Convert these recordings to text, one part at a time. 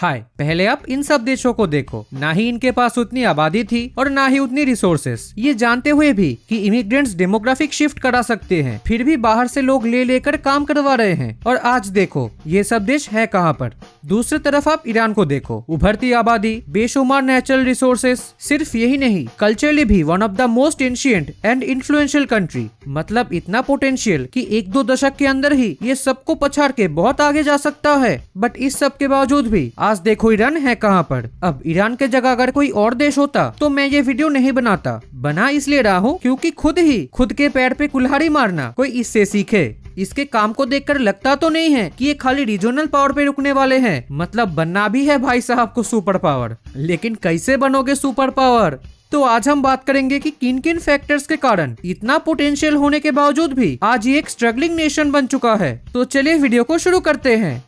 हाय, पहले आप इन सब देशों को देखो, ना ही इनके पास उतनी आबादी थी और ना ही उतनी रिसोर्सेस। ये जानते हुए भी कि इमिग्रेंट्स डेमोग्राफिक शिफ्ट करा सकते हैं, फिर भी बाहर से लोग ले लेकर काम करवा रहे हैं। और आज देखो ये सब देश है कहाँ पर। दूसरी तरफ आप ईरान को देखो, उभरती आबादी, बेशुमार नेचुरल रिसोर्सेस। सिर्फ यही नहीं, कल्चरली भी one of the most ancient and influential country. मतलब इतना पोटेंशियल कि 1-2 दशक के अंदर ही ये सबको पछाड़ के बहुत आगे जा सकता है। बट इस सब के बावजूद भी आज देखो ईरान है कहाँ पर। अब ईरान के जगह अगर कोई और देश होता तो मैं ये वीडियो नहीं बनाता। बना इसलिए रहा हूँ क्योंकि खुद के पैर पे कुल्हाड़ी मारना कोई इससे सीखे। इसके काम को देखकर लगता तो नहीं है कि ये खाली रीजनल पावर पे रुकने वाले हैं। मतलब बनना भी है भाई साहब को सुपर पावर। लेकिन कैसे बनोगे सुपर पावर? तो आज हम बात करेंगे कि किन किन फैक्टर्स के कारण इतना पोटेंशियल होने के बावजूद भी आज ये एक स्ट्रगलिंग नेशन बन चुका है। तो चलिए वीडियो को शुरू करते हैं।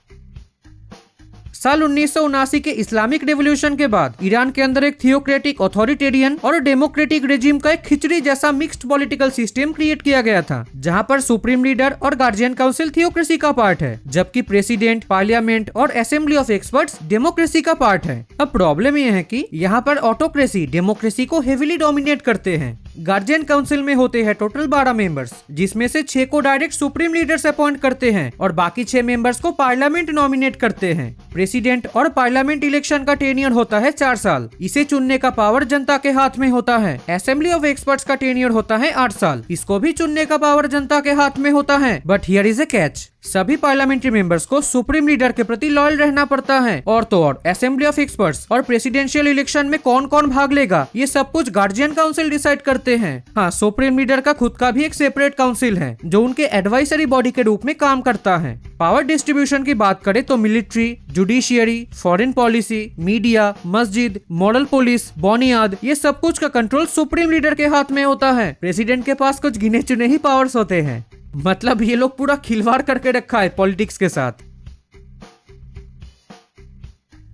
साल 1979 के इस्लामिक रेवोल्यूशन के बाद ईरान के अंदर एक थियोक्रेटिक, ऑथोरिटेरियन और डेमोक्रेटिक रेजिम का एक खिचड़ी जैसा मिक्स्ड पॉलिटिकल सिस्टम क्रिएट किया गया था, जहां पर सुप्रीम लीडर और गार्जियन काउंसिल थियोक्रेसी का पार्ट है, जबकि प्रेसिडेंट, पार्लियामेंट और असेंबली ऑफ एक्सपर्ट्स डेमोक्रेसी का पार्ट है। अब प्रॉब्लम यह है कि यहाँ पर ऑटोक्रेसी डेमोक्रेसी को हेविली डोमिनेट करते हैं। गार्जियन काउंसिल में होते हैं टोटल 12 मेंबर्स, जिसमें से 6 को डायरेक्ट सुप्रीम लीडर्स अपॉइंट करते हैं और बाकी 6 मेंबर्स को पार्लियामेंट नॉमिनेट करते हैं। प्रेसिडेंट और पार्लियामेंट इलेक्शन का टेन्योर होता है 4 साल। इसे चुनने का पावर जनता के हाथ में होता है। असेंबली ऑफ एक्सपर्ट्स का टेन्योर होता है 8 साल। इसको भी चुनने का पावर जनता के हाथ में होता है। But here is a catch, सभी पार्लियामेंट्री मेंबर्स को सुप्रीम लीडर के प्रति लॉयल रहना पड़ता है। और तो और असेंबली ऑफ एक्सपर्ट्स और प्रेसिडेंशियल इलेक्शन में कौन कौन भाग लेगा ये सब कुछ गार्जियन काउंसिल डिसाइड करते हैं। हाँ, सुप्रीम लीडर का खुद का भी एक सेपरेट काउंसिल है जो उनके एडवाइजरी बॉडी के रूप में काम करता है। पावर डिस्ट्रीब्यूशन की बात करें तो military, judiciary, foreign policy, media, मस्जिद, मॉडल पुलिस, बुनियाद, ये सब कुछ का कंट्रोल सुप्रीम लीडर के हाथ में होता है। प्रेसिडेंट के पास कुछ गिने चुने ही पावर्स होते हैं। मतलब ये लोग पूरा खिलवाड़ करके रखा है पॉलिटिक्स के साथ।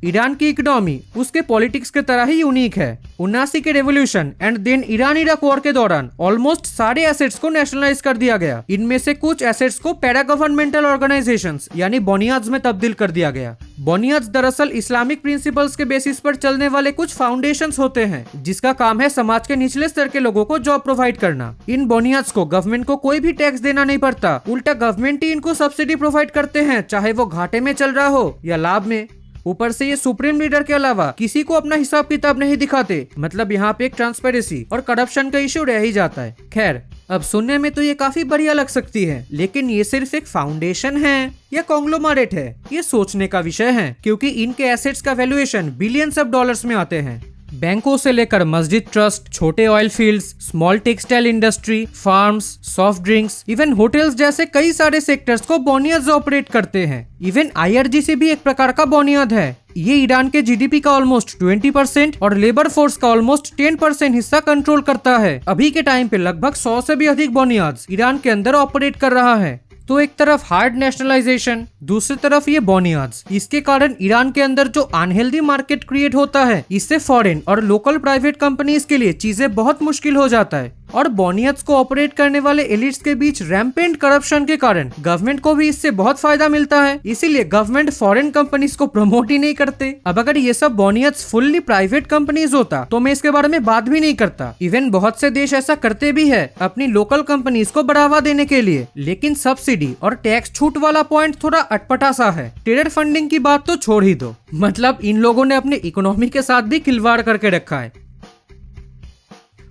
ईरान की इकोनॉमी उसके पॉलिटिक्स के तरह ही यूनिक है। 79 के revolution and then Iran Iraq war के दौरान ऑलमोस्ट सारे एसेट्स को नेशनलाइज कर दिया गया। इनमें से कुछ एसेट्स को पैरा गवर्नमेंटल ऑर्गेनाइजेशंस यानी बुनियाद्स में तब्दील कर दिया गया। बुनियाद्स दरअसल इस्लामिक प्रिंसिपल्स के बेसिस पर चलने वाले कुछ फाउंडेशंस होते हैं, जिसका काम है समाज के निचले स्तर के लोगों को जॉब प्रोवाइड करना। इन बुनियाद्स को गवर्नमेंट को कोई भी टैक्स देना नहीं पड़ता, उल्टा गवर्नमेंट ही इनको सब्सिडी प्रोवाइड करते हैं, चाहे वो घाटे में चल रहा हो या लाभ में। ऊपर से ये सुप्रीम लीडर के अलावा किसी को अपना हिसाब किताब नहीं दिखाते। मतलब यहाँ पे एक ट्रांसपेरेंसी और करप्शन का इश्यू रह ही जाता है। खैर, अब सुनने में तो ये काफी बढ़िया लग सकती है, लेकिन ये सिर्फ एक फाउंडेशन है या कॉन्ग्लोमरेट है, ये सोचने का विषय है, क्योंकि इनके एसेट्स का वैल्यूएशन बिलियंस ऑफ डॉलर्स में आते हैं। बैंकों से लेकर मस्जिद ट्रस्ट, छोटे oil fields, small textile industry, farms, soft drinks, even hotels जैसे कई सारे सेक्टर्स को बुनियाद ऑपरेट करते हैं। इवन IRGC भी एक प्रकार का बुनियाद है। ये ईरान के GDP का ऑलमोस्ट 20% और लेबर फोर्स का ऑलमोस्ट 10% हिस्सा कंट्रोल करता है। अभी के टाइम पे लगभग 100 से भी अधिक बुनियाद ईरान के अंदर ऑपरेट कर रहा है। तो एक तरफ हार्ड नेशनलाइजेशन, दूसरी तरफ ये बुनियाद्स। इसके कारण ईरान के अंदर जो अनहेल्दी मार्केट क्रिएट होता है, इससे फॉरेन और लोकल प्राइवेट कंपनीज के लिए चीजें बहुत मुश्किल हो जाता है। और बुनियाद्स को ऑपरेट करने वाले एलिट्स के बीच रैम्पेंट करप्शन के कारण गवर्नमेंट को भी इससे बहुत फायदा मिलता है। इसीलिए गवर्नमेंट फॉरेन कंपनीज को प्रमोट ही नहीं करते। अब अगर ये सब बुनियाद्स फुल्ली प्राइवेट कंपनीज होता तो मैं इसके बारे में बात भी नहीं करता। इवन बहुत से देश ऐसा करते भी है अपनी लोकल कंपनीज को बढ़ावा देने के लिए। लेकिन सब्सिडी और टैक्स छूट वाला पॉइंट थोड़ा अटपटा सा है। टेरर फंडिंग की बात तो छोड़ ही दो। मतलब इन लोगों ने अपने इकोनॉमी के साथ भी खिलवाड़ करके रखा है।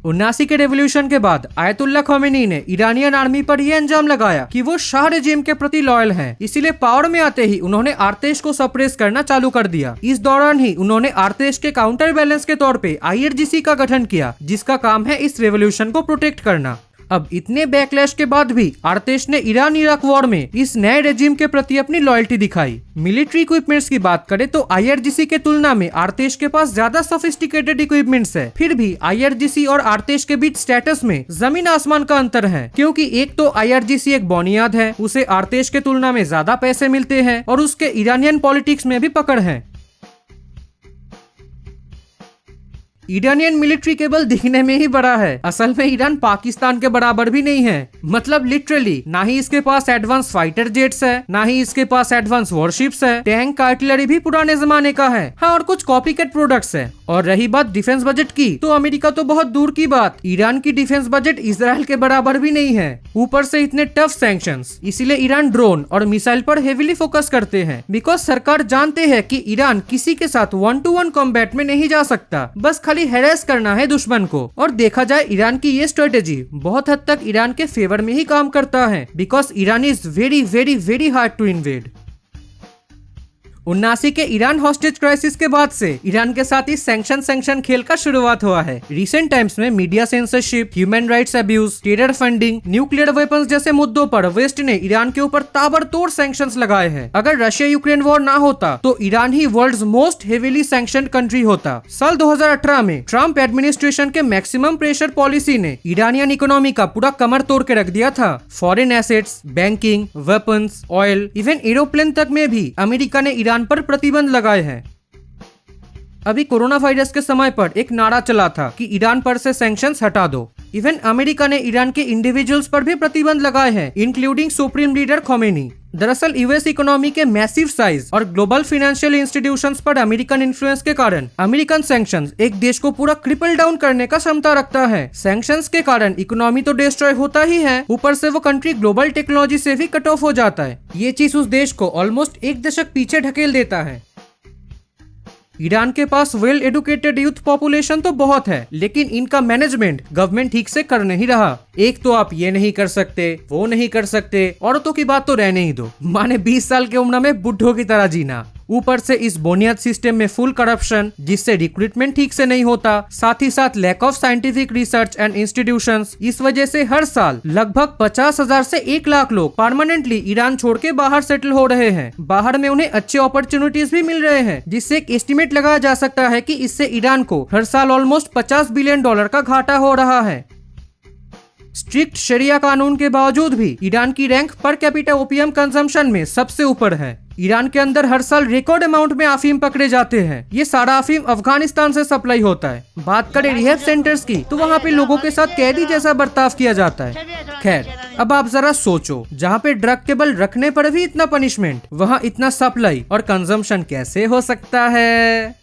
79 के रेवोल्यूशन के बाद आयतुल्ला खमेनी ने ईरानियन आर्मी पर यह अंजाम लगाया कि वो शाह रेजिम के प्रति लॉयल हैं। इसीलिए पावर में आते ही उन्होंने आर्तेश को सप्रेस करना चालू कर दिया। इस दौरान ही उन्होंने आर्तेश के काउंटर बैलेंस के तौर पे IRGC का गठन किया, जिसका काम है इस रेवोल्यूशन को प्रोटेक्ट करना। अब इतने बैकलैश के बाद भी आर्तेश ने ईरान इराक वॉर में इस नए रेजिम के प्रति अपनी लॉयल्टी दिखाई। मिलिट्री इक्विपमेंट्स की बात करें तो IRGC के तुलना में आर्तेश के पास ज्यादा सोफिस्टिकेटेड इक्विपमेंट्स है। फिर भी IRGC और आर्तेश के बीच स्टेटस में जमीन आसमान का अंतर है, क्योंकि एक तो IRGC एक बुनियाद है, उसे आर्तेश के तुलना में ज्यादा पैसे मिलते हैं और उसके ईरानियन पॉलिटिक्स में भी पकड़ है। ईरानियन मिलिट्री केवल दिखने में ही बड़ा है, असल में ईरान पाकिस्तान के बराबर भी नहीं है। मतलब लिटरली ना ही इसके पास एडवांस फाइटर जेट्स है, ना ही इसके पास एडवांस वॉरशिप्स है, टैंक आर्टिलरी भी पुराने जमाने का है। हाँ, और कुछ कॉपीकैट प्रोडक्ट्स है। और रही बात डिफेंस बजट की, तो अमेरिका तो बहुत दूर की बात, ईरान की डिफेंस बजट इजराइल के बराबर भी नहीं है। ऊपर से इतने टफ सैंक्शंस, इसीलिए ईरान ड्रोन और मिसाइल पर हेवीली फोकस करते हैं। बिकॉज सरकार जानते हैं कि ईरान किसी के साथ 1-to-1 कॉम्बैट में नहीं जा सकता, बस खाली हैरेस करना है दुश्मन को। और देखा जाए ईरान की ये स्ट्रेटेजी बहुत हद तक ईरान के फेवर में ही काम करता है, because Iran is very very very hard to invade. 79 के ईरान हॉस्टेज क्राइसिस के बाद से ईरान के साथ इस सैंक्शन खेल का शुरुआत हुआ है। रिसेंट टाइम्स में media censorship, human rights abuse, terror funding, nuclear weapons जैसे मुद्दों पर वेस्ट ने ईरान के ऊपर ताबड़तोड़ सैंक्शंस लगाए हैं। अगर रशिया यूक्रेन वॉर ना होता तो ईरान ही world's most heavily sanctioned country होता। साल 2018 में ट्रम्प एडमिनिस्ट्रेशन के मैक्सिमम प्रेशर पॉलिसी ने ईरानियन इकोनॉमी का पूरा कमर तोड़ के रख दिया था। Foreign assets, banking, weapons, oil, even aeroplane तक में भी अमेरिका ने ईरान पर प्रतिबंध लगाए हैं। अभी कोरोना वायरस के समय पर एक नारा चला था कि ईरान पर से सैंक्शंस हटा दो। इवन अमेरिका ने ईरान के इंडिविजुअल्स पर भी प्रतिबंध लगाए हैं, इंक्लूडिंग सुप्रीम लीडर खोमेनी। दरअसल यूएस इकोनॉमी के मैसिव साइज और ग्लोबल फाइनेंशियल इंस्टीट्यूशंस पर अमेरिकन इन्फ्लुएंस के कारण अमेरिकन सैंक्शंस एक देश को पूरा क्रिपल डाउन करने का क्षमता रखता है। सैंक्शंस के कारण इकोनॉमी तो डिस्ट्रॉय होता ही है, ऊपर से वो कंट्री ग्लोबल टेक्नोलॉजी से भी कट ऑफ हो जाता है। ये चीज उस देश को ऑलमोस्ट एक दशक पीछे ढकेल देता है। ईरान के पास वेल एडुकेटेड यूथ पॉपुलेशन तो बहुत है, लेकिन इनका मैनेजमेंट गवर्नमेंट ठीक से कर नहीं रहा। एक तो आप ये नहीं कर सकते, वो नहीं कर सकते, औरतों की बात तो रहने ही दो, माने 20 साल की उम्र में बुढ़ों की तरह जीना। ऊपर से इस बुनियाद सिस्टम में फुल करप्शन, जिससे रिक्रूटमेंट ठीक से नहीं होता, साथ ही साथ lack of scientific research and institutions. इस वजह से हर साल लगभग 50,000 से 1 लाख लोग परमानेंटली ईरान छोड़ के बाहर सेटल हो रहे हैं। बाहर में उन्हें अच्छे अपॉर्चुनिटीज भी मिल रहे हैं, जिससे एक एस्टिमेट लगाया जा सकता है कि इससे ईरान को हर साल ऑलमोस्ट $50 बिलियन का घाटा हो रहा है। स्ट्रिक्ट शरिया कानून के बावजूद भी ईरान की rank per capita opium consumption में सबसे ऊपर है। ईरान के अंदर हर साल रिकॉर्ड अमाउंट में अफीम पकड़े जाते हैं। ये सारा अफीम अफगानिस्तान से सप्लाई होता है। बात करें रिहैब सेंटर्स की, तो वहाँ पे लोगों के साथ कैदी जैसा बर्ताव किया जाता है। खैर, अब आप जरा सोचो, जहाँ पे ड्रग के बल रखने पर भी इतना पनिशमेंट, वहाँ इतना सप्लाई और कंजम्पशन कैसे हो सकता है?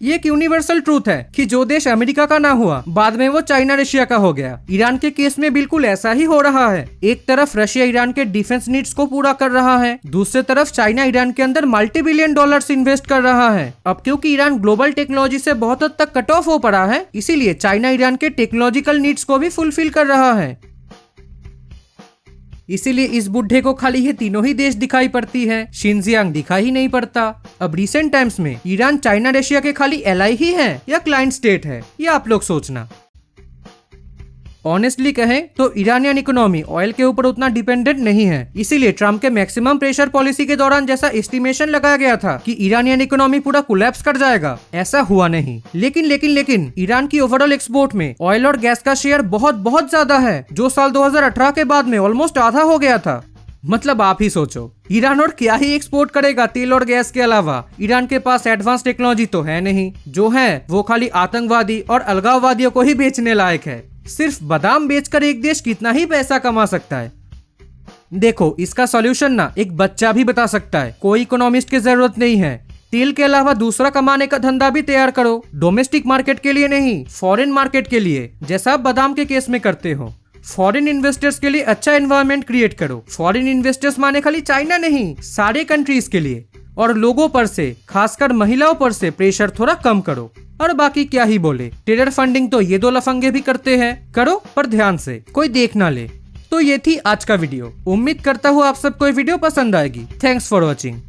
ये एक यूनिवर्सल ट्रूथ है कि जो देश अमेरिका का ना हुआ, बाद में वो चाइना रशिया का हो गया। ईरान के केस में बिल्कुल ऐसा ही हो रहा है। एक तरफ रशिया ईरान के डिफेंस नीड्स को पूरा कर रहा है, दूसरी तरफ चाइना ईरान के अंदर $multi-billion इन्वेस्ट कर रहा है। अब क्योंकि ईरान ग्लोबल टेक्नोलॉजी से बहुत हद तक कट ऑफ हो पड़ा है, इसीलिए चाइना ईरान के टेक्नोलॉजिकल नीड्स को भी फुलफिल कर रहा है। इसीलिए इस बुढ़े को खाली ये तीनों ही देश दिखाई पड़ती है, शिनजियांग दिखाई ही नहीं पड़ता। अब रिसेंट टाइम्स में ईरान चाइना रशिया के खाली एलाई ही है या क्लाइंट स्टेट है, ये आप लोग सोचना। ऑनेस्टली कहें तो ईरानियन इकोनॉमी ऑयल के ऊपर उतना डिपेंडेंट नहीं है। इसीलिए ट्रम्प के मैक्सिमम प्रेशर पॉलिसी के दौरान जैसा एस्टिमेशन लगाया गया था कि ईरानियन इकोनॉमी पूरा कोलैप्स कर जाएगा, ऐसा हुआ नहीं। लेकिन ईरान की ओवरऑल एक्सपोर्ट में ऑयल और गैस का शेयर बहुत ज्यादा है, जो साल 2018 के बाद में ऑलमोस्ट आधा हो गया था। मतलब आप ही सोचो, ईरान और क्या ही एक्सपोर्ट करेगा तेल और गैस के अलावा। ईरान के पास एडवांस टेक्नोलॉजी तो है नहीं, जो है वो खाली आतंकवादी और अलगाववादियों को ही बेचने लायक है। सिर्फ बादाम बेचकर एक देश कितना ही पैसा कमा सकता है? देखो, इसका सॉल्यूशन ना एक बच्चा भी बता सकता है। कोई इकोनॉमिस्ट की जरूरत नहीं है। तेल के अलावा दूसरा कमाने का धंधा भी तैयार करो, डोमेस्टिक मार्केट के लिए नहीं, फॉरेन मार्केट के लिए, जैसा आप बादाम के केस में करते हो। फॉरेन इन्वेस्टर्स के लिए अच्छा एनवायरनमेंट क्रिएट करो। फॉरेन इन्वेस्टर्स माने खाली चाइना नहीं, सारे कंट्रीज के लिए। और लोगों पर से, खासकर महिलाओं पर से प्रेशर थोड़ा कम करो। और बाकी क्या ही बोले, टेरर फंडिंग तो ये दो लफंगे भी करते हैं, करो पर ध्यान से, कोई देख ना ले। तो ये थी आज का वीडियो। उम्मीद करता हूँ आप सबको ये वीडियो पसंद आएगी। Thanks for watching.